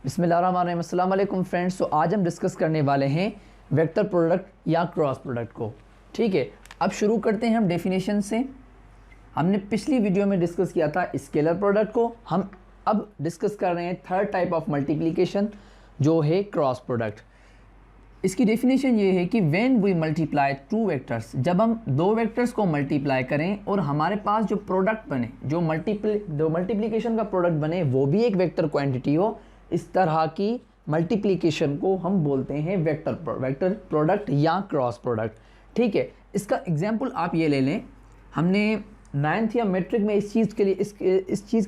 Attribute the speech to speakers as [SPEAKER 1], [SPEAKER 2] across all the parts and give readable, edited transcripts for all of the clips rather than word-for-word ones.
[SPEAKER 1] बिस्मिल्लाहिर्रहमानिर्रहीम। अस्सलाम वालेकुम फ्रेंड्स। तो आज हम डिस्कस करने वाले हैं वेक्टर प्रोडक्ट या क्रॉस प्रोडक्ट को। ठीक है, अब शुरू करते हैं हम डेफिनेशन से। हमने पिछली वीडियो में डिस्कस किया था स्केलर प्रोडक्ट को, हम अब डिस्कस कर रहे हैं थर्ड टाइप ऑफ मल्टीप्लिकेशन जो है क्रॉस प्रोडक्ट। इसकी डेफिनेशन ये है कि when we multiply two vectors, जब हम दो वेक्टर्स को मल्टीप्लाई करें और हमारे पास जो प्रोडक्ट बने, जो मल्टीप्लिकेशन का प्रोडक्ट बने वो भी एक वेक्टर क्वांटिटी हो, इस तरह की मल्टीप्लिकेशन को हम बोलते हैं वेक्टर प्रोडक्ट या क्रॉस प्रोडक्ट। ठीक है, इसका एग्जांपल आप ये ले लें, हमने 9th या मैट्रिक में इस चीज़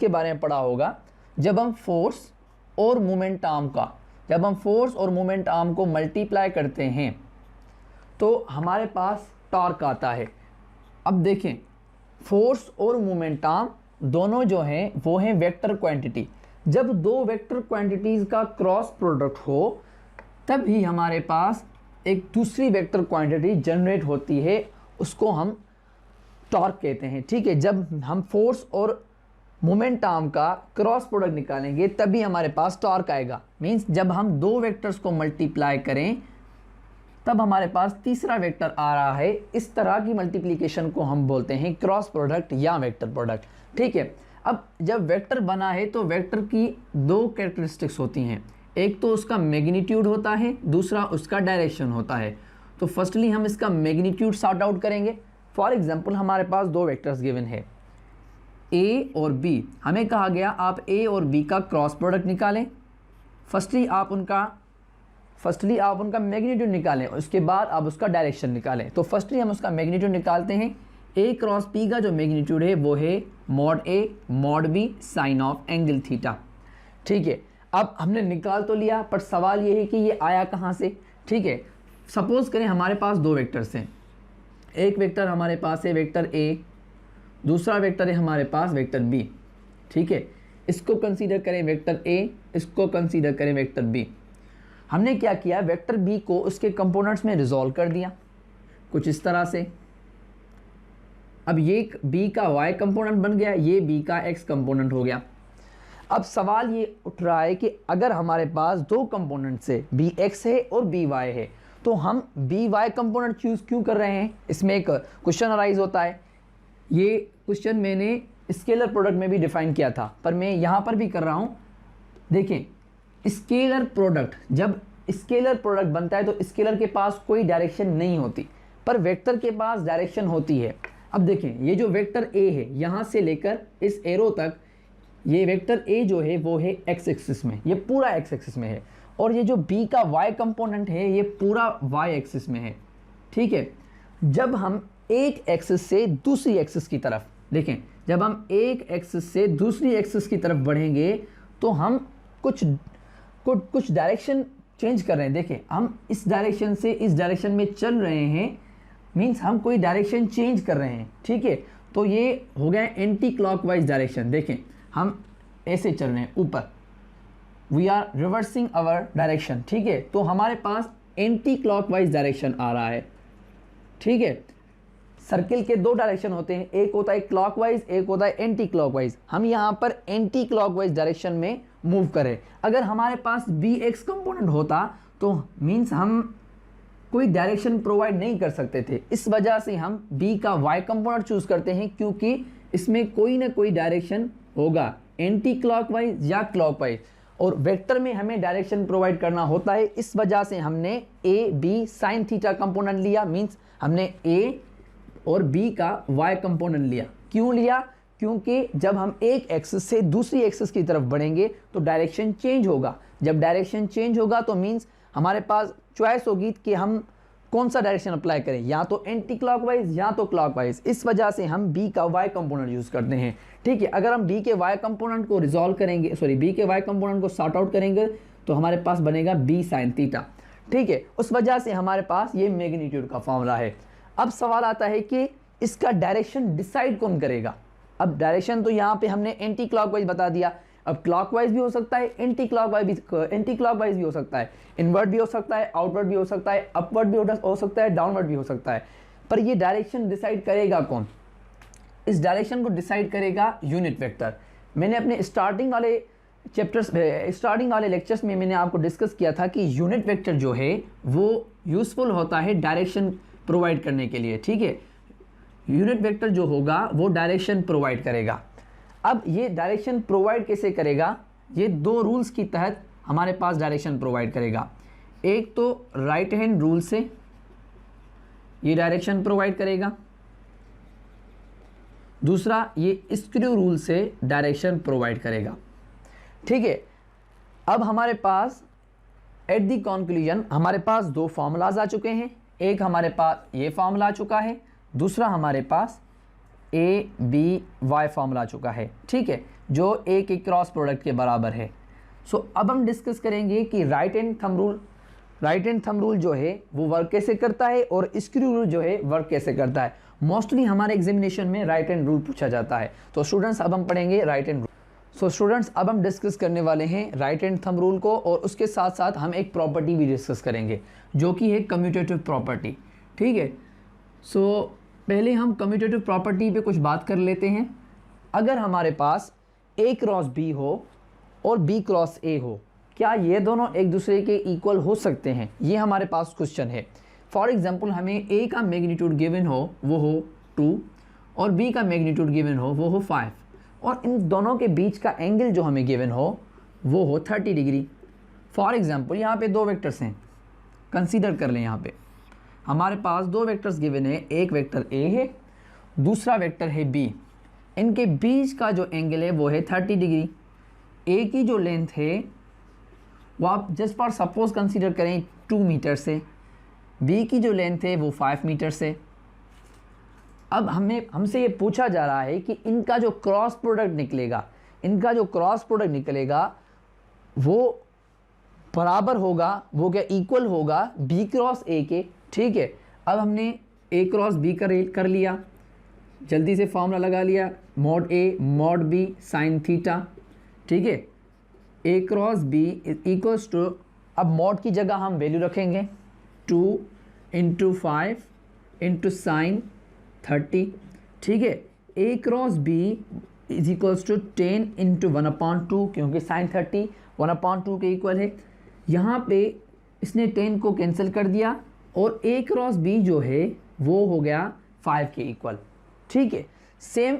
[SPEAKER 1] के बारे में पढ़ा होगा। जब हम फोर्स और मोमेंट आर्म को मल्टीप्लाई करते हैं तो हमारे पास टॉर्क आता है। अब देखें, फोर्स और मोमेंट आर्म दोनों जो हैं वो हैं वेक्टर क्वांटिटी। जब दो वेक्टर क्वांटिटीज़ का क्रॉस प्रोडक्ट हो तब ही हमारे पास एक दूसरी वेक्टर क्वांटिटी जनरेट होती है, उसको हम टॉर्क कहते हैं। ठीक है, जब हम फोर्स और मोमेंट आर्म का क्रॉस प्रोडक्ट निकालेंगे तभी हमारे पास टॉर्क आएगा। मींस जब हम दो वेक्टर्स को मल्टीप्लाई करें तब हमारे पास तीसरा वेक्टर आ रहा है। इस तरह की मल्टीप्लिकेशन को हम बोलते हैं क्रॉस प्रोडक्ट या वेक्टर प्रोडक्ट। ठीक है, अब जब वेक्टर बना है तो वेक्टर की दो कैरेक्टरिस्टिक्स होती हैं, एक तो उसका मैग्नीट्यूड होता है, दूसरा उसका डायरेक्शन होता है। तो फर्स्टली हम इसका मैग्नीट्यूड सॉर्ट आउट करेंगे। फॉर एग्जांपल हमारे पास दो वेक्टर्स गिवन है ए और बी। हमें कहा गया आप ए और बी का क्रॉस प्रोडक्ट निकालें। फर्स्टली आप उनका मैग्नीट्यूड निकालें, उसके बाद आप उसका डायरेक्शन निकालें। तो फर्स्टली हम उसका मैग्नीट्यूड निकालते हैं। ए क्रॉस बी का जो मैग्नीट्यूड है वो है mod A mod B sine of angle theta. ठीक है, अब हमने निकाल तो लिया, पर सवाल ये है कि ये आया कहाँ से। ठीक है, सपोज करें हमारे पास दो वेक्टर्स हैं, एक वेक्टर हमारे पास है वेक्टर ए, दूसरा वेक्टर है हमारे पास वेक्टर बी। ठीक है, इसको कंसीडर करें वेक्टर ए, इसको कंसीडर करें वेक्टर बी। हमने क्या किया, वेक्टर बी को उसके कंपोनेंट्स में रिजॉल्व कर दिया कुछ इस तरह से। अब ये बी का वाई कंपोनेंट बन गया, ये बी का एक्स कंपोनेंट हो गया। अब सवाल ये उठ रहा है कि अगर हमारे पास दो कंपोनेंट्स है, बी एक्स है और बी वाई है, तो हम बी वाई कंपोनेंट चूज क्यों कर रहे हैं। इसमें एक क्वेश्चन अराइज होता है। ये क्वेश्चन मैंने स्केलर प्रोडक्ट में भी डिफाइन किया था, पर मैं यहाँ पर भी कर रहा हूँ। देखें, स्केलर प्रोडक्ट, जब स्केलर प्रोडक्ट बनता है तो स्केलर के पास कोई डायरेक्शन नहीं होती, पर वेक्टर के पास डायरेक्शन होती है। अब देखें, ये जो वेक्टर ए है यहाँ से लेकर इस एरो तक, ये वेक्टर ए जो है वो है एक्स एक्सिस में, ये पूरा एक्स एक्सिस में है, और ये जो बी का वाई कंपोनेंट है ये पूरा वाई एक्सिस में है। ठीक है, जब हम एक एक्सिस से दूसरी एक्सिस की तरफ देखें, जब हम एक एक्सिस से दूसरी एक्सिस की तरफ बढ़ेंगे तो हम कुछ डायरेक्शन चेंज कर रहे हैं। देखें, हम इस डायरेक्शन से इस डायरेक्शन में चल रहे हैं, मींस हम कोई डायरेक्शन चेंज कर रहे हैं। ठीक है, तो ये हो गया एंटी क्लॉकवाइज डायरेक्शन। देखें, हम ऐसे चल रहे हैं ऊपर, we are reversing our direction. ठीक है, तो हमारे पास एंटी क्लॉकवाइज डायरेक्शन आ रहा है। ठीक है, सर्किल के दो डायरेक्शन होते हैं, एक होता है क्लॉकवाइज, एक होता है एंटी क्लॉकवाइज। हम यहाँ पर एंटी क्लॉकवाइज डायरेक्शन में मूव करें। अगर हमारे पास बी एक्स कंपोनेंट होता तो मींस हम कोई डायरेक्शन प्रोवाइड नहीं कर सकते थे। इस वजह से हम बी का वाई कंपोनेंट चूज करते हैं, क्योंकि इसमें कोई ना कोई डायरेक्शन होगा, एंटी क्लॉकवाइज या क्लॉकवाइज, और वेक्टर में हमें डायरेक्शन प्रोवाइड करना होता है। इस वजह से हमने A B sine theta component लिया, मींस हमने ए और बी का वाई कंपोनेंट लिया। क्यों लिया, क्योंकि जब हम एक एक्सिस से दूसरी एक्सिस की तरफ बढ़ेंगे तो डायरेक्शन चेंज होगा। जब डायरेक्शन चेंज होगा तो मींस हमारे पास चॉइस होगी कि हम कौन सा डायरेक्शन अप्लाई करें, या तो एंटी क्लॉकवाइज या तो क्लॉकवाइज। इस वजह से हम बी का वाई कंपोनेंट यूज करते हैं। ठीक है, अगर हम बी के वाई कंपोनेंट को रिजॉल्व करेंगे, बी के वाई कंपोनेंट को सॉर्ट आउट करेंगे तो हमारे पास बनेगा बी साइन थीटा। ठीक है, उस वजह से हमारे पास ये मैग्नीट्यूड का फॉर्मूला है। अब सवाल आता है कि इसका डायरेक्शन डिसाइड कौन करेगा। अब डायरेक्शन तो यहाँ पे हमने एंटी क्लॉकवाइज बता दिया, अब क्लॉकवाइज भी हो सकता है, एंटी क्लॉकवाइज भी हो सकता है, इनवर्ट भी हो सकता है, आउटवर्ड भी हो सकता है, अपवर्ड भी हो सकता है, डाउनवर्ड भी हो सकता है। पर ये डायरेक्शन डिसाइड करेगा कौन, इस डायरेक्शन को डिसाइड करेगा यूनिट वेक्टर। मैंने अपने स्टार्टिंग वाले चैप्टर्स स्टार्टिंग वाले लेक्चर्स में मैंने आपको डिस्कस किया था कि यूनिट वेक्टर जो है वो यूज़फुल होता है डायरेक्शन प्रोवाइड करने के लिए, ठीक है। यूनिट वेक्टर जो होगा वो डायरेक्शन प्रोवाइड करेगा। अब ये डायरेक्शन प्रोवाइड कैसे करेगा, ये दो रूल्स की तहत हमारे पास डायरेक्शन प्रोवाइड करेगा। एक तो राइट हैंड रूल से ये डायरेक्शन प्रोवाइड करेगा, दूसरा ये स्क्रू रूल से डायरेक्शन प्रोवाइड करेगा, ठीक है। अब हमारे पास एट द कंक्लूजन हमारे पास दो फार्मूलाज आ चुके हैं। एक हमारे पास ये फार्मूला आ चुका है, दूसरा हमारे पास ए बी वाई फार्मूला आ चुका है, ठीक है, जो ए के क्रॉस प्रोडक्ट के बराबर है। सो अब हम डिस्कस करेंगे कि राइट हैंड थंब रूल जो है वो वर्क कैसे करता है और स्क्रू रूल जो है वर्क कैसे करता है। मोस्टली हमारे एग्जामिनेशन में राइट हैंड रूल पूछा जाता है। तो स्टूडेंट्स अब हम पढ़ेंगे right hand rule. So students अब हम डिस्कस करने वाले हैं राइट हैंड थंब रूल को, और उसके साथ साथ हम एक प्रॉपर्टी भी डिस्कस करेंगे जो कि है कम्यूटेटिव प्रॉपर्टी, ठीक है। सो पहले हम कम्यूटेटिव प्रॉपर्टी पे कुछ बात कर लेते हैं। अगर हमारे पास ए क्रॉस बी हो और बी क्रॉस ए हो, क्या ये दोनों एक दूसरे के इक्वल हो सकते हैं, ये हमारे पास क्वेश्चन है। फॉर एग्जांपल हमें ए का मैग्नीट्यूड गिवन हो वो हो 2 और बी का मैग्नीट्यूड गिवन हो वो हो 5, और इन दोनों के बीच का एंगल जो हमें गिवन हो वो हो 30 डिग्री। फॉर एग्जांपल यहाँ पे दो वेक्टर्स हैं, कंसीडर कर लें। यहाँ पे हमारे पास दो वेक्टर्स गिवन है, एक वेक्टर ए है, दूसरा वेक्टर है बी। इनके बीच का जो एंगल है वो है 30 डिग्री। ए की जो लेंथ है वो आप जस्ट फॉर सपोज कंसीडर करें 2 मीटर से, बी की जो लेंथ है वो 5 मीटर से। अब हमसे ये पूछा जा रहा है कि इनका जो क्रॉस प्रोडक्ट निकलेगा वो बराबर होगा, वो क्या इक्वल होगा बी क्रॉस ए के, ठीक है। अब हमने ए क्रॉस बी कर लिया, जल्दी से फॉर्मूला लगा लिया, mod A mod B sine theta, ठीक है। A cross B is equals to, अब मॉड की जगह हम वैल्यू रखेंगे 2 × 5 × साइन 30, ठीक है। A cross B is equals to 10 × 1/2, क्योंकि साइन 30 1/2 के इक्वल है। यहाँ पे इसने 10 को कैंसिल कर दिया और ए क्रॉस बी जो है वो हो गया 5 के इक्वल, ठीक है। सेम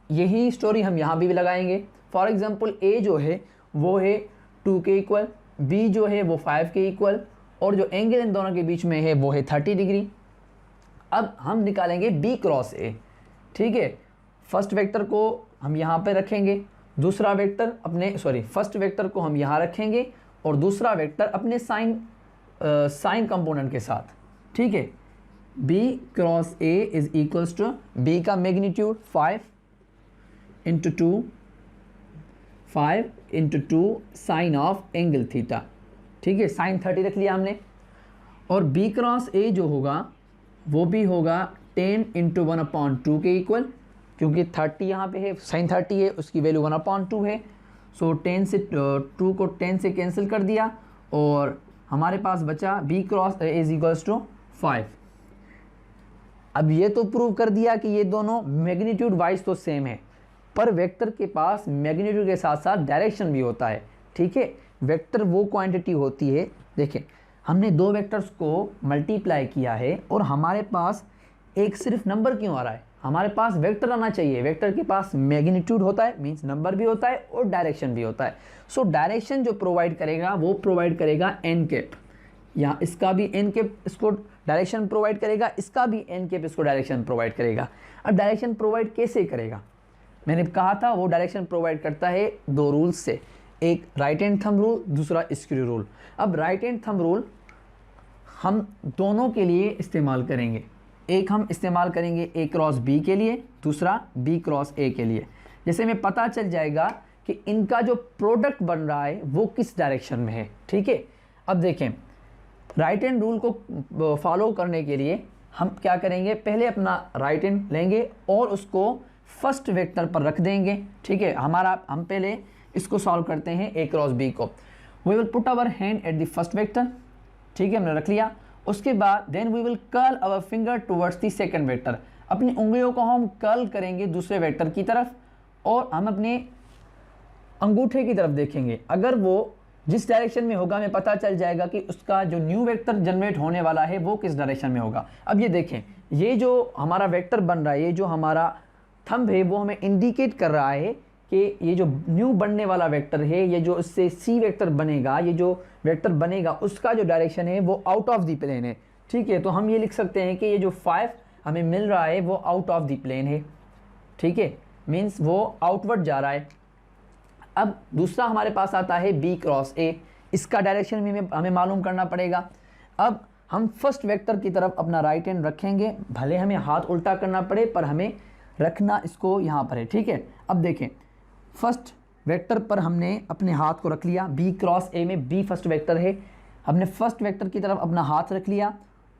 [SPEAKER 1] यही स्टोरी हम यहाँ भी लगाएंगे। फॉर एग्जांपल ए जो है वो है 2 के इक्वल, बी जो है वो 5 के इक्वल, और जो एंगल इन दोनों के बीच में है वो है 30 डिग्री। अब हम निकालेंगे बी क्रॉस ए, ठीक है। फर्स्ट वेक्टर को हम यहाँ पे रखेंगे, दूसरा वेक्टर फर्स्ट वेक्टर को हम यहाँ रखेंगे और दूसरा वेक्टर अपने साइन कंपोनेंट के साथ, ठीक है। B cross A is equals to, B का magnitude 5 × 2 sine of angle theta, ठीक है, साइन 30 रख लिया हमने। और बी क्रॉस ए जो होगा वो भी होगा 10 × 1/2 के इक्वल, क्योंकि 30 यहाँ पे है, साइन 30 है, उसकी वैल्यू 1/2 है। सो 10 से 2 को 10 से कैंसिल कर दिया और हमारे पास बचा B cross A is equals to 5। अब ये तो प्रूव कर दिया कि ये दोनों मैग्नीट्यूड वाइज तो सेम है, पर वेक्टर के पास मैग्नीट्यूड के साथ साथ डायरेक्शन भी होता है, ठीक है। वेक्टर वो क्वांटिटी होती है, देखें हमने दो वेक्टर्स को मल्टीप्लाई किया है और हमारे पास एक सिर्फ नंबर क्यों आ रहा है, हमारे पास वेक्टर आना चाहिए। वेक्टर के पास मैग्नीट्यूड होता है, मींस नंबर भी होता है और डायरेक्शन भी होता है। सो डायरेक्शन जो प्रोवाइड करेगा वो प्रोवाइड करेगा एन कैप, या इसका भी एन कैप इसको डायरेक्शन प्रोवाइड करेगा, इसका भी एन कैप इसको डायरेक्शन प्रोवाइड करेगा। अब डायरेक्शन प्रोवाइड कैसे करेगा, मैंने कहा था वो डायरेक्शन प्रोवाइड करता है दो रूल्स से, एक राइट हैंड थंब रूल, दूसरा स्क्रू रूल। अब राइट हैंड थंब रूल हम दोनों के लिए इस्तेमाल करेंगे, एक हम इस्तेमाल करेंगे ए क्रॉस बी के लिए, दूसरा बी क्रॉस ए के लिए। जैसे हमें पता चल जाएगा कि इनका जो प्रोडक्ट बन रहा है वो किस डायरेक्शन में है, ठीक है। अब देखें राइट हैंड रूल को फॉलो करने के लिए हम क्या करेंगे, पहले अपना राइट हैंड लेंगे और उसको फर्स्ट वेक्टर पर रख देंगे, ठीक है। हम पहले इसको सॉल्व करते हैं ए क्रॉस बी को। We will put our hand at the first vector, ठीक है, हमने रख लिया। उसके बाद then we will curl our finger towards the second vector, अपनी उंगलियों को हम कर्ल करेंगे दूसरे वेक्टर की तरफ और हम अपने अंगूठे की तरफ देखेंगे, अगर वो जिस डायरेक्शन में होगा हमें पता चल जाएगा कि उसका जो न्यू वेक्टर जनरेट होने वाला है वो किस डायरेक्शन में होगा। अब ये देखें, ये जो हमारा वेक्टर बन रहा है, ये जो हमारा थंब है वो हमें इंडिकेट कर रहा है कि ये जो न्यू बनने वाला वेक्टर है, ये जो इससे सी वेक्टर बनेगा, ये जो वेक्टर बनेगा उसका जो डायरेक्शन है वो आउट ऑफ द प्लेन है। ठीक है, तो हम ये लिख सकते हैं कि ये जो 5 हमें मिल रहा है वो आउट ऑफ द प्लेन है। ठीक है, मीन्स वो आउटवर्ड जा रहा है। अब दूसरा हमारे पास आता है बी क्रॉस ए, इसका डायरेक्शन भी हमें मालूम करना पड़ेगा। अब हम फर्स्ट वेक्टर की तरफ अपना राइट हैंड रखेंगे, भले हमें हाथ उल्टा करना पड़े पर हमें रखना इसको यहाँ पर है। ठीक है, अब देखें फर्स्ट वेक्टर पर हमने अपने हाथ को रख लिया, बी क्रॉस ए में बी फर्स्ट वेक्टर है, हमने फर्स्ट वेक्टर की तरफ अपना हाथ रख लिया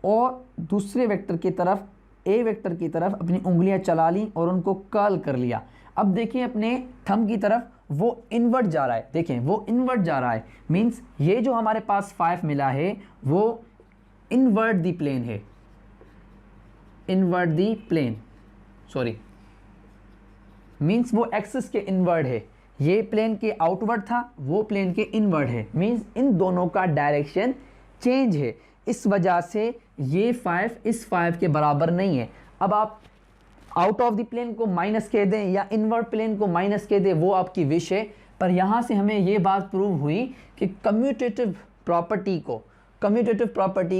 [SPEAKER 1] और दूसरे वेक्टर की तरफ ए वेक्टर की तरफ अपनी उंगलियां चला ली और उनको कर्ल कर लिया। अब देखें अपने थंब की तरफ वो इनवर्ट जा रहा है, देखें वो इनवर्ट जा रहा है, मीन्स ये जो हमारे पास 5 मिला है वो इनवर्ट दी प्लेन है, इनवर्ट दी प्लेन, सॉरी मीन्स वो एक्सिस के इनवर्ट है। ये प्लेन के आउटवर्ड था, वो प्लेन के इनवर्ट है, मीन्स इन दोनों का डायरेक्शन चेंज है। इस वजह से ये 5 इस 5 के बराबर नहीं है। अब आप आउट ऑफ द प्लेन को माइनस कह दें या इनवर्ट प्लेन को माइनस कह दें, वो आपकी विश है, पर यहाँ से हमें ये बात प्रूव हुई कि कम्यूटेटिव प्रॉपर्टी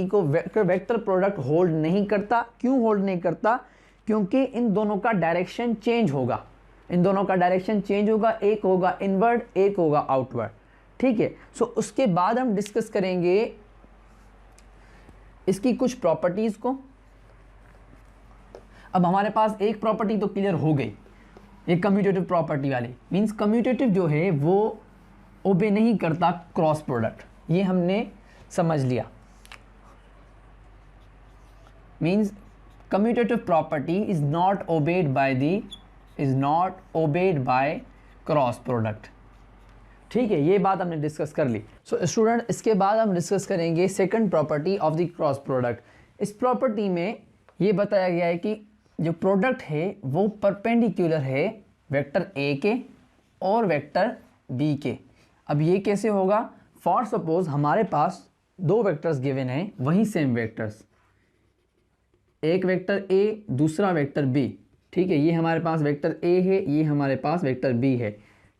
[SPEAKER 1] को वेक्टर प्रोडक्ट होल्ड नहीं करता। क्यों होल्ड नहीं करता? क्योंकि इन दोनों का डायरेक्शन चेंज होगा, इन दोनों का डायरेक्शन चेंज होगा, एक होगा इनवर्ड, एक होगा आउटवर्ड। ठीक है, सो उसके बाद हम डिस्कस करेंगे इसकी कुछ प्रॉपर्टीज को। अब हमारे पास एक प्रॉपर्टी तो क्लियर हो गई, ये कम्यूटेटिव प्रॉपर्टी वाली, मींस कम्यूटेटिव जो है वो ओबे नहीं करता क्रॉस प्रोडक्ट, ये हमने समझ लिया। Means commutative property is not obeyed by cross product. ठीक है, ये बात हमने डिस्कस कर ली। सो स्टूडेंट, इसके बाद हम डिस्कस करेंगे second property of the cross product. इस प्रॉपर्टी में ये बताया गया है कि जो प्रोडक्ट है वो परपेंडिकुलर है वेक्टर ए के और वेक्टर बी के। अब ये कैसे होगा? फॉर सपोज हमारे पास दो वेक्टर्स गिवन हैं, वही सेम वेक्टर्स, एक वेक्टर ए दूसरा वेक्टर बी। ठीक है, ये हमारे पास वेक्टर ए है, ये हमारे पास वेक्टर बी है।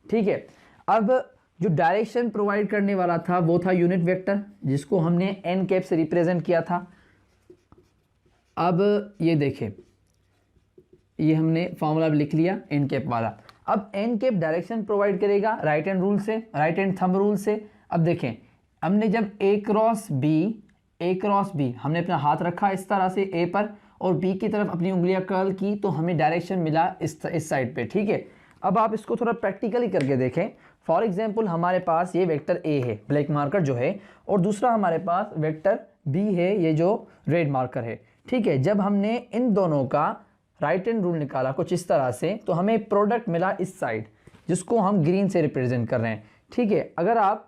[SPEAKER 1] ठीक है, अब जो डायरेक्शन प्रोवाइड करने वाला था वो था यूनिट वेक्टर, जिसको हमने एन कैप से रिप्रेजेंट किया था। अब ये देखें, ये हमने फॉर्मूला लिख लिया एन कैप वाला। अब एन कैप डायरेक्शन प्रोवाइड करेगा राइट हैंड रूल से, राइट हैंड थंब रूल से। अब देखें, हमने जब ए क्रॉस बी हमने अपना हाथ रखा इस तरह से ए पर और बी की तरफ अपनी उंगलियां कर्ल की, तो हमें डायरेक्शन मिला इस साइड पे। ठीक है, अब आप इसको थोड़ा प्रैक्टिकली करके देखें। फॉर एग्जांपल हमारे पास ये वेक्टर ए है, ब्लैक मार्कर जो है, और दूसरा हमारे पास वेक्टर बी है, ये जो रेड मार्कर है। ठीक है, जब हमने इन दोनों का राइट हैंड रूल निकाला कुछ इस तरह से, तो हमें प्रोडक्ट मिला इस साइड, जिसको हम ग्रीन से रिप्रेजेंट कर रहे हैं। ठीक है, अगर आप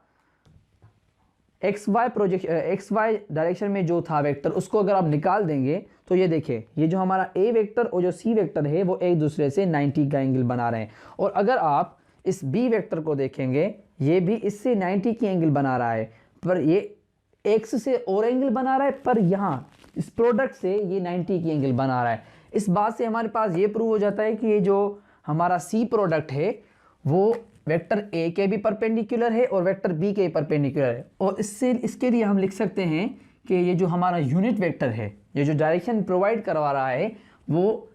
[SPEAKER 1] एक्स वाई डायरेक्शन में जो था वेक्टर, उसको अगर आप निकाल देंगे तो ये देखिए, ये जो हमारा ए वेक्टर और जो सी वेक्टर है वो एक दूसरे से 90 का एंगल बना रहे हैं। और अगर आप इस बी वेक्टर को देखेंगे, ये भी इससे 90 की एंगल बना रहा है, पर ये एक्स से और एंगल बना रहा है, पर यहाँ इस प्रोडक्ट से ये 90 की एंगल बना रहा है। इस बात से हमारे पास ये प्रूव हो जाता है कि ये जो हमारा सी प्रोडक्ट है वो वेक्टर ए के भी परपेंडिकुलर है और वेक्टर बी के परपेंडिकुलर है। और इसके लिए हम लिख सकते हैं कि ये जो हमारा यूनिट वेक्टर है, ये जो डायरेक्शन प्रोवाइड करवा रहा है, वो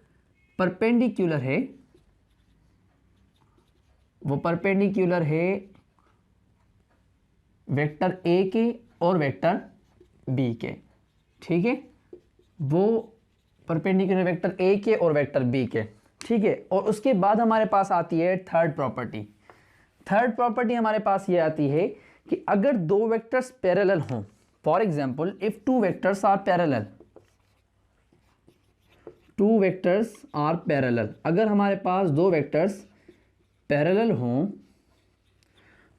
[SPEAKER 1] परपेंडिकुलर है वेक्टर ए के और वेक्टर बी के। ठीक है, वो परपेंडिकुलर वेक्टर ए के और वेक्टर बी के। ठीक है, और उसके बाद हमारे पास आती है थर्ड प्रॉपर्टी हमारे पास ये आती है कि अगर दो वेक्टर्स पैरेलल हों, for example if two vectors are parallel, अगर हमारे पास दो वेक्टर्स पैरेलल हों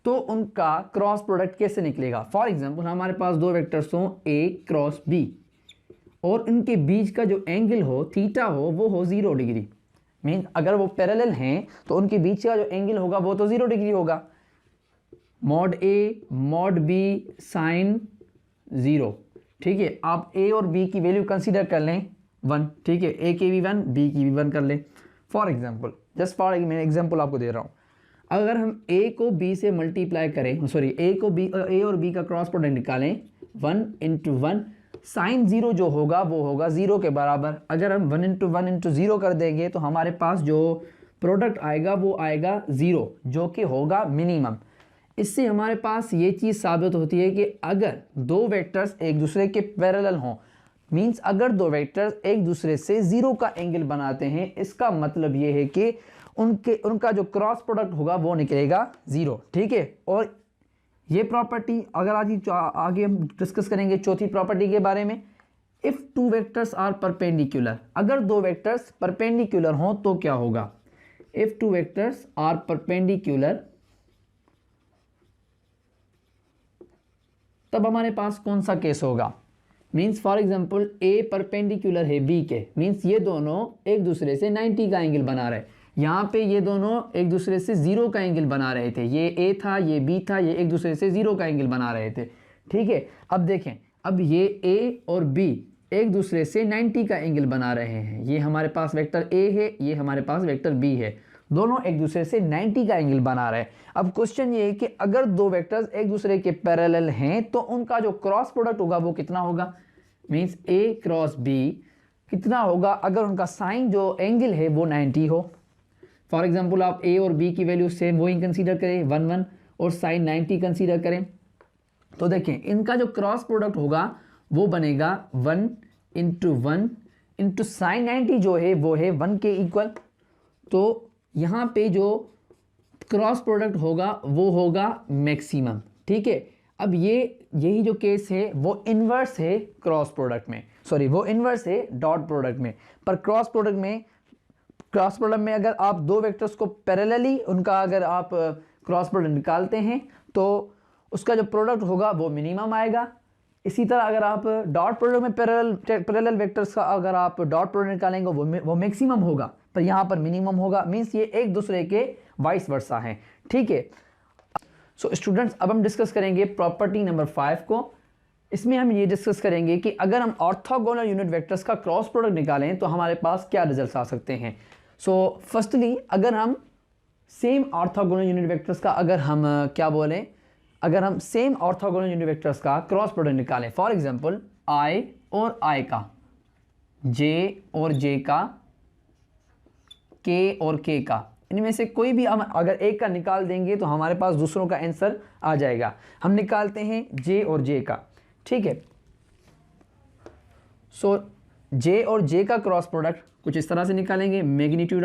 [SPEAKER 1] तो उनका क्रॉस प्रोडक्ट कैसे निकलेगा? फॉर एग्जांपल हमारे पास दो वेक्टर्स हों ए क्रॉस बी और उनके बीच का जो एंगल हो, थीटा हो, वो हो 0 डिग्री। मीन्स अगर वो पैरेलल हैं तो उनके बीच का जो एंगल होगा वो तो 0 डिग्री होगा। Mod A mod B sign 0, ठीक है। आप ए और बी की वैल्यू कंसीडर कर लें 1, ठीक है। ए की भी 1, बी की भी 1 कर लें। फॉर एग्जाम्पल, जस्ट फॉर मैं एग्जाम्पल आपको दे रहा हूँ, अगर हम ए को बी से मल्टीप्लाई करें, सॉरी ए और बी का क्रॉस प्रोडक्ट निकालें 1 × 1, साइन 0 जो होगा वो होगा 0 के बराबर। अगर हम 1 × 1 × 0 कर देंगे तो हमारे पास जो प्रोडक्ट आएगा वो आएगा 0, जो कि होगा मिनिमम। इससे हमारे पास ये चीज़ साबित होती है कि अगर दो वेक्टर्स एक दूसरे के पैरेलल हों, मींस अगर दो वेक्टर्स एक दूसरे से 0 का एंगल बनाते हैं, इसका मतलब ये है कि उनका जो क्रॉस प्रोडक्ट होगा वो निकलेगा 0, ठीक है। और ये प्रॉपर्टी अगर आगे हम डिस्कस करेंगे चौथी प्रॉपर्टी के बारे में, if two vectors are perpendicular, अगर दो वेक्टर्स परपेंडिकुलर हों तो क्या होगा। If two vectors are perpendicular, तब हमारे पास कौन सा केस होगा। Means for example A perpendicular है बी के, मीन्स ये दोनों एक दूसरे से 90 का एंगल बना रहे। यहाँ पे ये दोनों एक दूसरे से 0 का एंगल बना रहे थे, ये ए था ये बी था, ये एक दूसरे से 0 का एंगल बना रहे थे, ठीक है। अब देखें, अब ये ए और बी एक दूसरे से 90 का एंगल बना रहे हैं। ये हमारे पास वेक्टर ए है, ये हमारे पास वेक्टर बी है, दोनों एक दूसरे से 90 का एंगल बना रहे हैं। अब क्वेश्चन ये है कि अगर दो वेक्टर्स एक दूसरे के पैरेलल हैं तो उनका जो क्रॉस प्रोडक्ट होगा वो कितना होगा। मीन्स ए क्रॉस बी कितना होगा अगर उनका साइन जो एंगल है वो 90 हो। फॉर एग्जांपल आप ए और बी की वैल्यू सेम वही कंसीडर करें 1 1 और साइन 90 कंसीडर करें, तो देखें इनका जो क्रॉस प्रोडक्ट होगा वो बनेगा 1 × 1 × साइन 90 जो है वो है 1 के इक्वल। तो यहाँ पे जो क्रॉस प्रोडक्ट होगा वो होगा मैक्सिमम, ठीक है। अब यही जो केस है वो इन्वर्स है क्रॉस प्रोडक्ट में, सॉरी वो इन्वर्स है डॉट प्रोडक्ट में। पर क्रॉस प्रोडक्ट में अगर आप दो वेक्टर्स को पैरेलली उनका अगर आप क्रॉस प्रोडक्ट निकालते हैं तो उसका जो प्रोडक्ट होगा वो मिनिमम आएगा। इसी तरह अगर आप डॉट प्रोडक्ट में पैरेलल वेक्टर्स का अगर आप डॉट प्रोडक्ट निकालेंगे वो मैक्सिमम होगा, पर यहाँ पर मिनिमम होगा। मीन्स ये एक दूसरे के वाइस वर्सा हैं, ठीक है। सो स्टूडेंट्स, अब हम डिस्कस करेंगे प्रॉपर्टी नंबर 5 को। इसमें हम ये डिस्कस करेंगे कि अगर हम ऑर्थोगोनल यूनिट वेक्टर्स का क्रॉस प्रोडक्ट निकालें तो हमारे पास क्या रिजल्ट्स आ सकते हैं। सो फर्स्टली अगर हम सेम ऑर्थोगोनल यूनिट वेक्टर्स का अगर हम सेम ऑर्थोगोनल यूनिट वेक्टर्स का क्रॉस प्रोडक्ट निकालें, फॉर एग्जांपल i और i का, j और j का, k और k का, इनमें से कोई भी हम अगर एक का निकाल देंगे तो हमारे पास दूसरों का आंसर आ जाएगा। हम निकालते हैं j और j का, ठीक है। सो j और j का क्रॉस प्रोडक्ट कुछ इस तरह से निकालेंगे, magnitude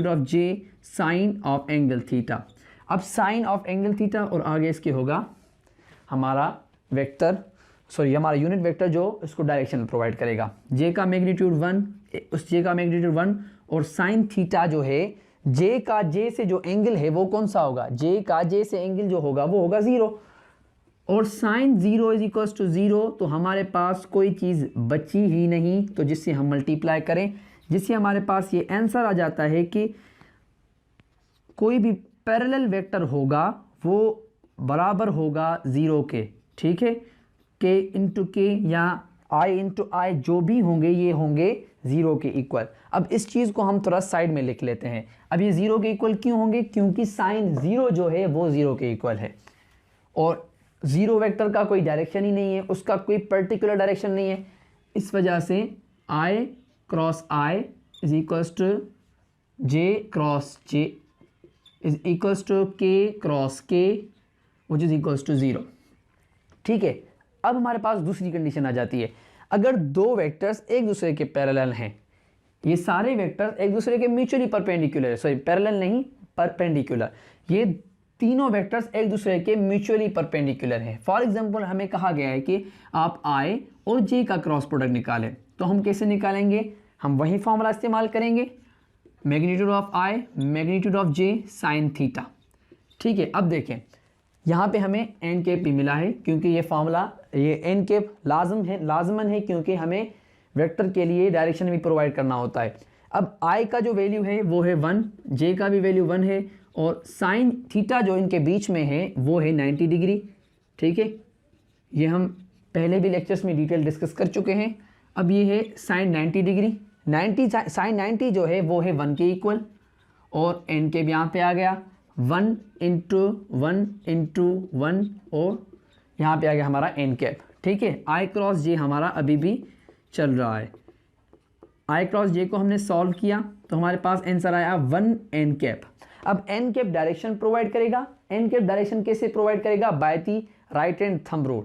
[SPEAKER 1] of j sine of angle theta. अब साइन ऑफ एंगल थीटा और आगे इसके होगा हमारा यूनिट वेक्टर जो इसको डायरेक्शन प्रोवाइड करेगा। j का मैग्नीट्यूड 1, उस j का मैग्नीट्यूड 1 और साइन थीटा जो है j से जो एंगल है वो कौन सा होगा, j से एंगल जो होगा वो होगा 0 और साइन 0 = 0। तो हमारे पास कोई चीज़ बची ही नहीं, तो जिससे हम मल्टीप्लाई करें, जिससे हमारे पास ये आंसर आ जाता है कि कोई भी पैरेलल वेक्टर होगा वो बराबर होगा 0 के, ठीक है। k × k या i × i जो भी होंगे ये होंगे 0 के इक्वल। अब इस चीज़ को हम थोड़ा साइड में लिख लेते हैं। अब ये 0 के इक्वल क्यों होंगे, क्योंकि साइन 0 जो है वो 0 के इक्वल है और 0 वेक्टर का कोई डायरेक्शन ही नहीं है, उसका कोई पर्टिकुलर डायरेक्शन नहीं है। इस वजह से i cross i = j cross j = k cross k = 0, ठीक है। अब हमारे पास दूसरी कंडीशन आ जाती है, अगर दो वेक्टर्स एक दूसरे के पैरेलल हैं, ये सारे वेक्टर्स एक दूसरे के म्यूचुअली परपेंडिकुलर, पैरेलल नहीं परपेंडिकुलर, ये तीनों वेक्टर्स एक दूसरे के म्यूचुअली परपेंडिकुलर हैं। फॉर एग्जांपल हमें कहा गया है कि आप i और j का क्रॉस प्रोडक्ट निकालें, तो हम कैसे निकालेंगे, हम वही फॉर्मूला इस्तेमाल करेंगे, magnitude of i magnitude of j sign theta, ठीक है। अब देखें यहाँ पे हमें एन कैप भी मिला है, क्योंकि ये फार्मूला ये एन कैप लाजमन है क्योंकि हमें वेक्टर के लिए डायरेक्शन भी प्रोवाइड करना होता है। अब आई का जो वैल्यू है वो है 1, जे का भी वैल्यू 1 है, और साइन थीटा जो इनके बीच में है वो है 90 डिग्री। ठीक है, ये हम पहले भी लेक्चर्स में डिटेल डिस्कस कर चुके हैं। अब ये है साइन 90 डिग्री, 90 साइन 90 जो है वो है 1 के इक्वल, और एन कैप यहाँ पे आ गया 1 इंटू 1 इंटू 1, और यहाँ पे आ गया हमारा एन कैप। ठीक है, आई क्रॉस जे हमारा अभी भी चल रहा है। आई क्रॉस जे को हमने सॉल्व किया तो हमारे पास आंसर आया 1 एन कैप। अब एन कैप डायरेक्शन प्रोवाइड करेगा। एन कैप डायरेक्शन कैसे प्रोवाइड करेगा? By the right hand thumb rule.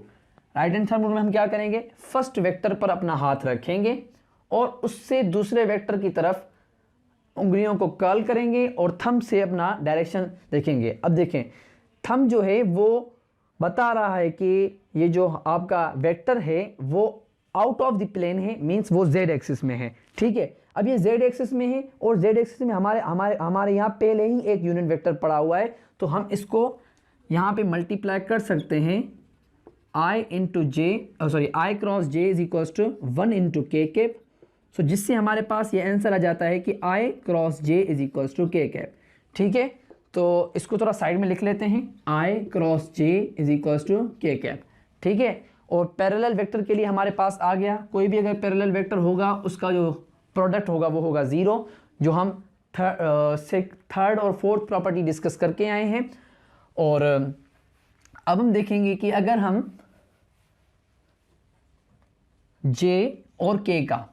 [SPEAKER 1] Right hand thumb rule में हम क्या करेंगे? फर्स्ट वेक्टर पर अपना हाथ रखेंगे और उससे दूसरे वेक्टर की तरफ उंगलियों को कर्ल करेंगे और थंब से अपना डायरेक्शन देखेंगे। अब देखें, थंब जो है वो बता रहा है कि ये जो आपका वेक्टर है वो आउट ऑफ द प्लेन है, मींस वो जेड एक्सिस में है। ठीक है, अब ये जेड एक्सिस में है और जेड एक्सिस में हमारे यहाँ पहले ही एक यूनिट वेक्टर पड़ा हुआ है, तो हम इसको यहाँ पे मल्टीप्लाई कर सकते हैं I into J, sorry I cross J is equals to 1 into K cap. So जिससे हमारे पास ये आंसर आ जाता है कि I cross J is equals to K cap. ठीक है, तो इसको थोड़ा साइड में लिख लेते हैं, I cross J is equals to K cap. ठीक है, और पैरेलल वेक्टर के लिए हमारे पास आ गया, कोई भी अगर पैरेलल वेक्टर होगा उसका जो प्रोडक्ट होगा वो होगा 0, जो हम थर्ड और फोर्थ प्रॉपर्टी डिस्कस करके आए हैं। और अब हम देखेंगे कि अगर हम J और K का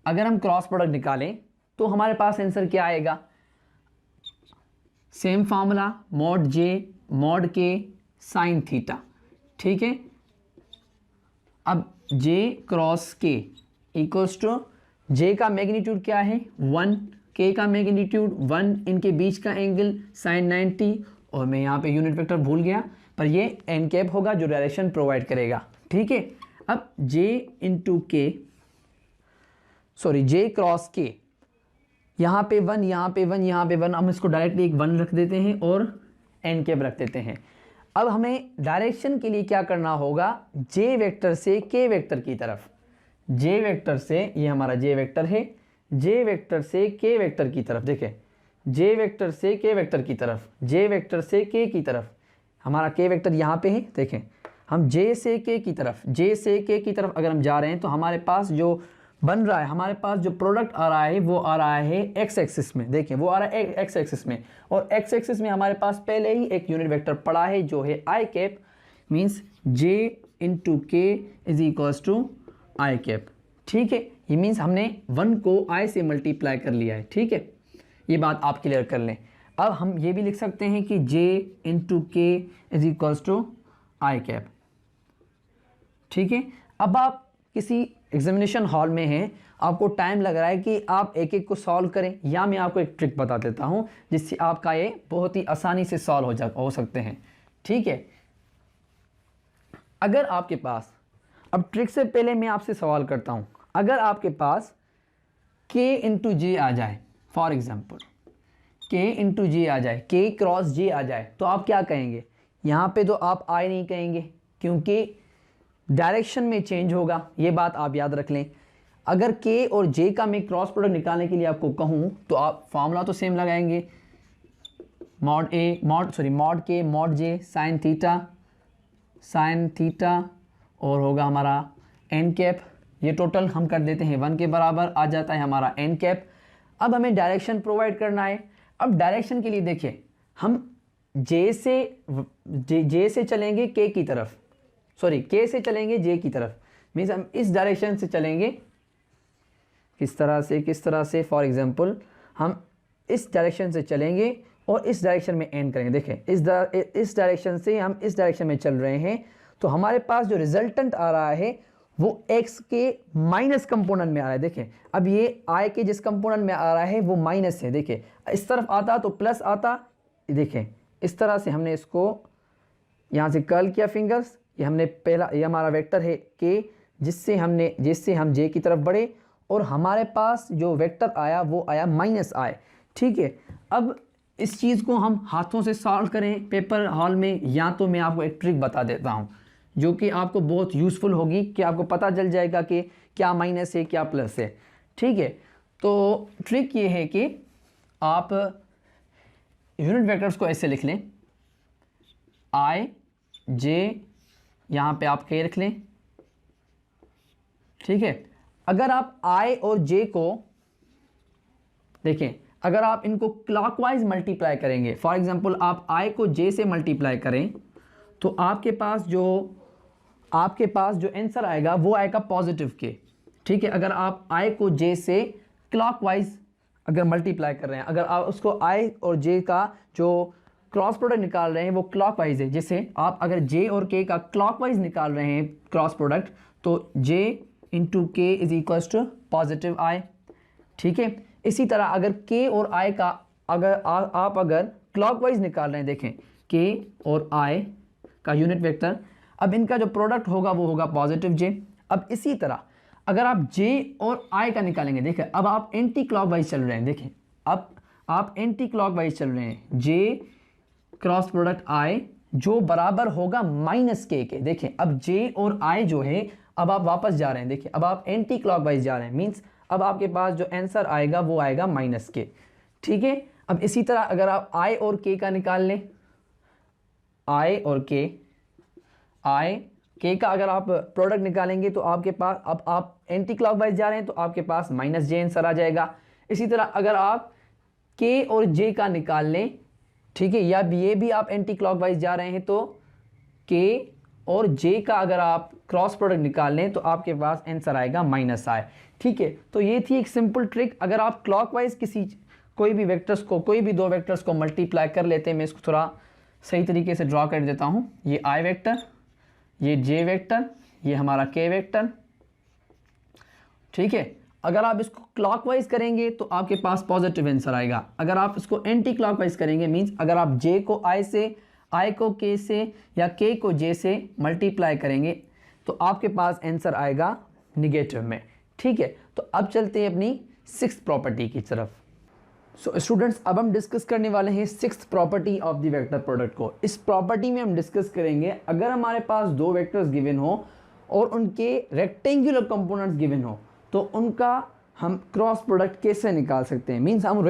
[SPEAKER 1] अगर हम क्रॉस प्रोडक्ट निकालें तो हमारे पास आंसर क्या आएगा? Same formula, mod J mod K sine theta. ठीक है, अब J cross K equals to J का मैग्नीट्यूड क्या है? 1, K का मैग्नीट्यूड 1, इनके बीच का एंगल साइन 90, और मैं यहाँ पे यूनिट वेक्टर भूल गया, पर ये एन कैप होगा जो डायरेक्शन प्रोवाइड करेगा। ठीक है, अब J इंटू के, सॉरी J क्रॉस K, यहाँ पे 1, यहाँ पे 1, यहाँ पे 1, हम इसको डायरेक्टली एक 1 रख देते हैं और एन कैप रख देते हैं। अब हमें डायरेक्शन के लिए क्या करना होगा? J वेक्टर से K वेक्टर की तरफ, J वेक्टर से, ये हमारा J वेक्टर है, J वेक्टर से K वेक्टर की तरफ, देखें J वेक्टर से K वेक्टर की तरफ, J वेक्टर से K की तरफ, हमारा K वेक्टर यहाँ पे है, देखें हम J से K की तरफ, J से K की तरफ अगर हम जा रहे हैं तो हमारे पास जो बन रहा है, हमारे पास जो प्रोडक्ट आ रहा है वो आ रहा है एक्स एक्सिस में। देखें वो आ रहा है एक्स एक्सिस में, और एक्स एक्सिस में हमारे पास पहले ही एक यूनिट वेक्टर पड़ा है जो है I cap, means J into K is equals to I cap. ठीक है, ये मीन्स हमने 1 को I से मल्टीप्लाई कर लिया है। ठीक है, ये बात आप क्लियर कर लें। अब हम ये भी लिख सकते हैं कि J into K is equals to I cap. ठीक है, अब आप किसी एग्जामिनेशन हॉल में हैं, आपको टाइम लग रहा है कि आप एक एक को सॉल्व करें, या मैं आपको एक ट्रिक बता देता हूं जिससे आपका ये बहुत ही आसानी से सॉल्व हो सकते हैं। ठीक है, अगर आपके पास, अब ट्रिक से पहले मैं आपसे सवाल करता हूं, अगर आपके पास K इंटू J आ जाए, for example K into J आ जाए, K क्रॉस J आ जाए, तो आप क्या कहेंगे? यहाँ पे तो आप I नहीं कहेंगे क्योंकि डायरेक्शन में चेंज होगा, ये बात आप याद रख लें। अगर K और J का मैं क्रॉस प्रोडक्ट निकालने के लिए आपको कहूँ तो आप फॉर्मूला तो सेम लगाएंगे, mod K mod J sine theta और होगा हमारा एन कैप, ये टोटल हम कर देते हैं 1 के बराबर, आ जाता है हमारा एन कैप। अब हमें डायरेक्शन प्रोवाइड करना है। अब डायरेक्शन के लिए देखिए, हम J से चलेंगे K की तरफ, सॉरी K से चलेंगे J की तरफ, मीन्स हम इस डायरेक्शन से चलेंगे, किस तरह से फॉर एग्जांपल हम इस डायरेक्शन से चलेंगे और इस डायरेक्शन में एंड करेंगे। देखें इस डायरेक्शन से हम इस डायरेक्शन में चल रहे हैं, तो हमारे पास जो रिजल्टेंट आ रहा है वो x के माइनस कंपोनेंट में आ रहा है। देखें अब ये I के जिस कंपोनेंट में आ रहा है वो माइनस है, देखें इस तरफ आता तो प्लस आता, देखें इस तरह से हमने इसको यहाँ से कर्ल किया फिंगर्स, ये हमने पहला, ये हमारा वेक्टर है K, जिससे हम J की तरफ बढ़े और हमारे पास जो वेक्टर आया वो आया माइनस I। ठीक है, अब इस चीज़ को हम हाथों से सॉल्व करें पेपर हॉल में, या तो मैं आपको एक ट्रिक बता देता हूँ जो कि आपको बहुत यूज़फुल होगी, कि आपको पता चल जाएगा कि क्या माइनस है क्या प्लस है। ठीक है, तो ट्रिक ये है कि आप यूनिट वेक्टर्स को ऐसे लिख लें, आई जे, यहाँ पे आप के रख लें, ठीक है। अगर आप आई और जे को देखें, अगर आप इनको क्लॉकवाइज मल्टीप्लाई करेंगे, फॉर एग्जांपल आप आई को जे से मल्टीप्लाई करें, तो आपके पास जो आंसर आएगा वो आएगा पॉजिटिव के, ठीक है। अगर आप आई को जे से क्लॉकवाइज अगर मल्टीप्लाई कर रहे हैं, अगर आप उसको आई और जे का जो क्रॉस प्रोडक्ट निकाल रहे हैं वो क्लॉकवाइज है, जैसे आप अगर जे और के का क्लॉकवाइज निकाल रहे हैं क्रॉस प्रोडक्ट, तो J into K is equals to positive आई, ठीक है। इसी तरह अगर के और आई का आप अगर क्लॉकवाइज निकाल रहे हैं, देखें के और आई का यूनिट वेक्टर, अब इनका जो प्रोडक्ट होगा वो होगा पॉजिटिव जे। अब इसी तरह अगर आप जे और आई का निकालेंगे, देखें अब आप एंटी क्लॉकवाइज चल रहे हैं, देखें अब आप एंटी क्लॉकवाइज चल रहे हैं, जे क्रॉस प्रोडक्ट आई जो बराबर होगा माइनस के। देखें अब जे और आई जो है, अब आप वापस जा रहे हैं, देखिए अब आप एंटी क्लॉकवाइज जा रहे हैं, मीन्स अब आपके पास जो आंसर आएगा वो आएगा माइनस के, ठीक है। अब इसी तरह अगर आप आई और के का निकाल लें, आई और के का अगर आप प्रोडक्ट निकालेंगे तो आपके पास, अब आप एंटी क्लॉकवाइज जा रहे हैं तो आपके पास माइनस जे आंसर आ जाएगा। इसी तरह अगर आप के और जे का निकाल लें, ठीक है, या ये भी आप एंटी क्लॉकवाइज जा रहे हैं तो के और जे का अगर आप क्रॉस प्रोडक्ट निकाल लें तो आपके पास आंसर आएगा माइनस आई, ठीक है। तो ये थी एक सिंपल ट्रिक। अगर आप क्लॉकवाइज कोई भी वेक्टर्स को, कोई भी दो वेक्टर्स को मल्टीप्लाई कर लेते हैं, मैं इसको थोड़ा सही तरीके से ड्रॉ कर देता हूँ, ये आई वेक्टर, ये जे वेक्टर, ये हमारा के वेक्टर, ठीक है। अगर आप इसको क्लॉकवाइज करेंगे तो आपके पास पॉजिटिव आंसर आएगा। अगर आप इसको एंटी क्लॉकवाइज करेंगे, मींस अगर आप जे को आई से, आई को के से या के को जे से मल्टीप्लाई करेंगे तो आपके पास आंसर आएगा निगेटिव में, ठीक है। तो अब चलते हैं अपनी सिक्स्थ प्रॉपर्टी की तरफ। सो स्टूडेंट्स, अब हम डिस्कस करने वाले हैं sixth property of the vector product को। इस प्रॉपर्टी में हम डिस्कस करेंगे, अगर हमारे पास दो वेक्टर्स गिवन हो और उनके रेक्टेंगुलर कंपोनेंट्स गिवन हो तो उनका हम क्रॉस प्रोडक्ट कैसे निकाल सकते हैं, मीन्स हम उन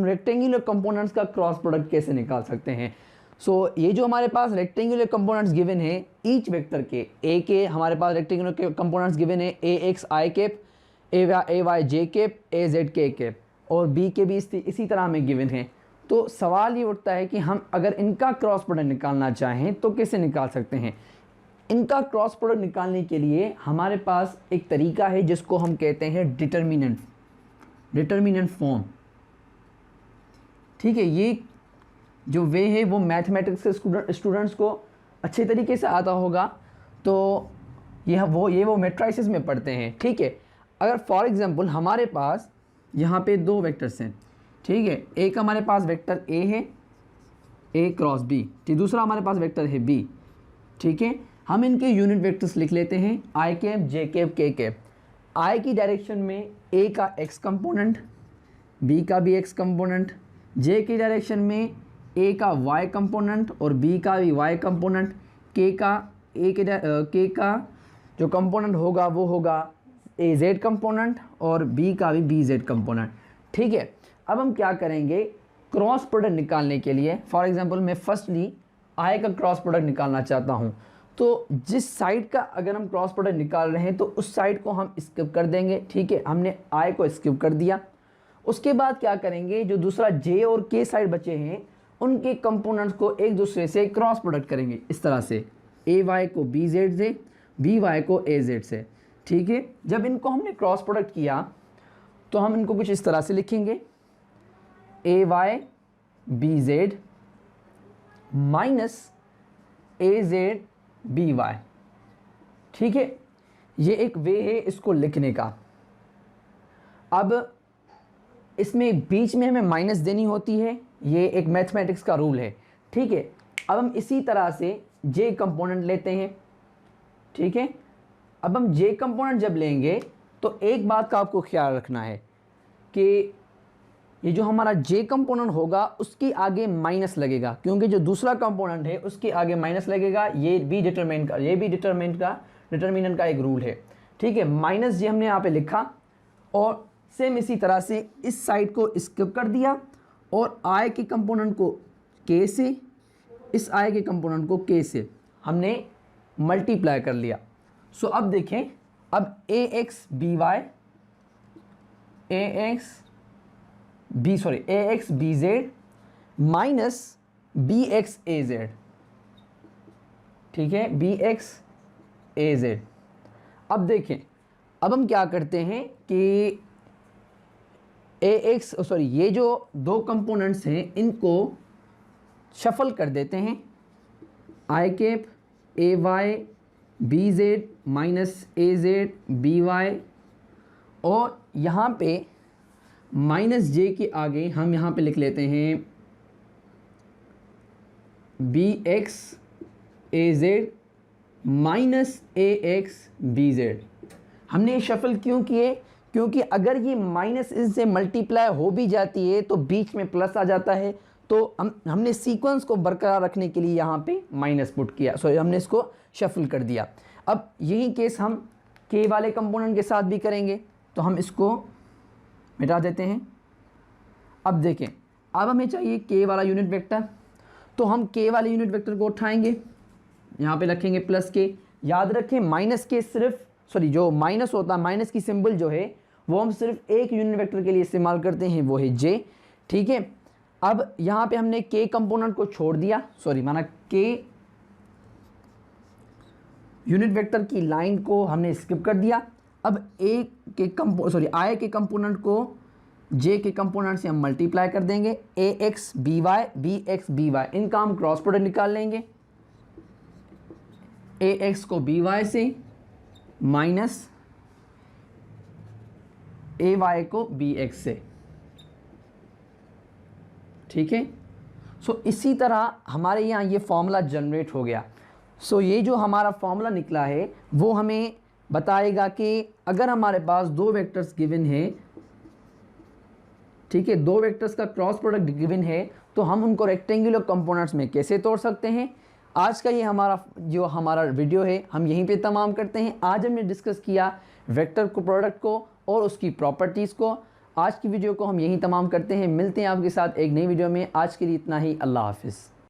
[SPEAKER 1] रेक्टेंगुलर कंपोनेंट्स का क्रॉस प्रोडक्ट कैसे निकाल सकते हैं। सो ये जो हमारे पास रेक्टेंगुलर कंपोनेंट्स गिवन है ईच वेक्टर के, ए के हमारे पास रेक्टेंगुलर कंपोनेंट्स गिवन है ए x I cap, A Y J cap, A Z के कैप, और बी के भी इसी तरह में गिवन है। तो सवाल ये उठता है कि हम अगर इनका क्रॉस प्रोडक्ट निकालना चाहें तो कैसे निकाल सकते हैं। इनका क्रॉस प्रोडक्ट निकालने के लिए हमारे पास एक तरीका है जिसको हम कहते हैं डिटर्मिनेंट फॉर्म, ठीक है। ये जो वे है वो मैथमेटिक्स के स्टूडेंट्स को अच्छे तरीके से आता होगा, तो ये वो मैट्रिसेस में पढ़ते हैं, ठीक है। अगर फॉर एग्जांपल हमारे पास यहाँ पे दो वेक्टर्स हैं, ठीक है, एक हमारे पास वेक्टर ए है, ए क्रॉस बी, ठीक, दूसरा हमारे पास वेक्टर है बी, ठीक है। हम इनके यूनिट वेक्टर्स लिख लेते हैं, आई कैप, जे कैप, के कैप। आई की डायरेक्शन में ए का एक्स कंपोनेंट, बी का भी एक्स कंपोनेंट, जे की डायरेक्शन में ए का वाई कंपोनेंट और बी का भी वाई कंपोनेंट, के का जो कंपोनेंट होगा वो होगा ए जेड कंपोनेंट और बी का भी बी जेड कंपोनेंट, ठीक है। अब हम क्या करेंगे, क्रॉस प्रोडक्ट निकालने के लिए, फॉर एग्जांपल मैं फर्स्टली आई का क्रॉस प्रोडक्ट निकालना चाहता हूँ, तो जिस साइड का अगर हम क्रॉस प्रोडक्ट निकाल रहे हैं तो उस साइड को हम स्किप कर देंगे, ठीक है। हमने आई को स्किप कर दिया। उसके बाद क्या करेंगे, जो दूसरा जे और के साइड बचे हैं उनके कंपोनेंट्स को एक दूसरे से क्रॉस प्रोडक्ट करेंगे, इस तरह से ए वाई को बी जेड से, बी वाई को ए जेड से, ठीक है। जब इनको हमने क्रॉस प्रोडक्ट किया तो हम इनको कुछ इस तरह से लिखेंगे, ए Y B Z minus A Z B Y, ठीक है। ये एक वे है इसको लिखने का। अब इसमें बीच में हमें माइनस देनी होती है, ये एक मैथमेटिक्स का रूल है, ठीक है। अब हम इसी तरह से जे कंपोनेंट लेते हैं, ठीक है। अब हम जे कंपोनेंट जब लेंगे तो एक बात का आपको ख्याल रखना है कि ये जो हमारा जे कंपोनेंट होगा उसके आगे माइनस लगेगा, क्योंकि जो दूसरा कंपोनेंट है उसके आगे माइनस लगेगा। ये भी डिटरमिनेंट का एक रूल है, ठीक है। माइनस जे हमने यहाँ पे लिखा और सेम इसी तरह से इस साइड को स्किप कर दिया और i के कंपोनेंट को k से, इस i के कंपोनेंट को k से हमने मल्टीप्लाई कर लिया। सो अब देखें, अब ax bz minus bx az, ठीक है, bx az। अब देखें, अब हम क्या करते हैं कि ये जो दो कंपोनेंट्स हैं इनको शफल कर देते हैं, I cap A Y B Z minus A Z B Y, और यहाँ पे माइनस जे के आगे हम यहाँ पे लिख लेते हैं बी एक्स ए जेड माइनस ए एक्स बी जेड। हमने शफल क्यों किए? क्योंकि अगर ये माइनस इनसे मल्टीप्लाई हो भी जाती है तो बीच में प्लस आ जाता है, तो हमने सीक्वेंस को बरकरार रखने के लिए यहाँ पे माइनस पुट किया, सॉरी हमने इसको शफल कर दिया। अब यही केस हम के वाले कंपोनेंट के साथ भी करेंगे, तो हम इसको मिटा देते हैं। अब देखें, अब हमें चाहिए के वाला यूनिट वेक्टर, तो हम के वाले यूनिट वेक्टर को उठाएंगे, यहाँ पे रखेंगे प्लस के। याद रखें माइनस के सिर्फ जो माइनस होता है, माइनस की सिंबल जो है वो हम सिर्फ एक यूनिट वेक्टर के लिए इस्तेमाल करते हैं, वो है जे, ठीक है। अब यहाँ पे हमने के कंपोनेंट को छोड़ दिया, माना के यूनिट वेक्टर की लाइन को हमने स्किप कर दिया। अब आई के कंपोनेंट को जे के कंपोनेंट से हम मल्टीप्लाई कर देंगे, A X B Y B X B Y, इनका हम क्रॉस प्रोडक्ट निकाल लेंगे, ए एक्स को बी वाई से माइनस ए वाई को बी एक्स से, ठीक है। सो इसी तरह हमारे यहाँ ये फॉर्मूला जनरेट हो गया। सो ये जो हमारा फॉर्मूला निकला है वो हमें बताएगा कि अगर हमारे पास दो वेक्टर्स गिवन है, ठीक है, दो वेक्टर्स का क्रॉस प्रोडक्ट गिवन है, तो हम उनको रेक्टेंगुलर कंपोनेंट्स में कैसे तोड़ सकते हैं। आज का ये हमारा वीडियो है, हम यहीं पे तमाम करते हैं। आज हमने डिस्कस किया वेक्टर को प्रोडक्ट को और उसकी प्रॉपर्टीज़ को। आज की वीडियो को हम यहीं तमाम करते हैं, मिलते हैं आपके साथ एक नई वीडियो में। आज के लिए इतना ही, अल्लाह हाफिज़।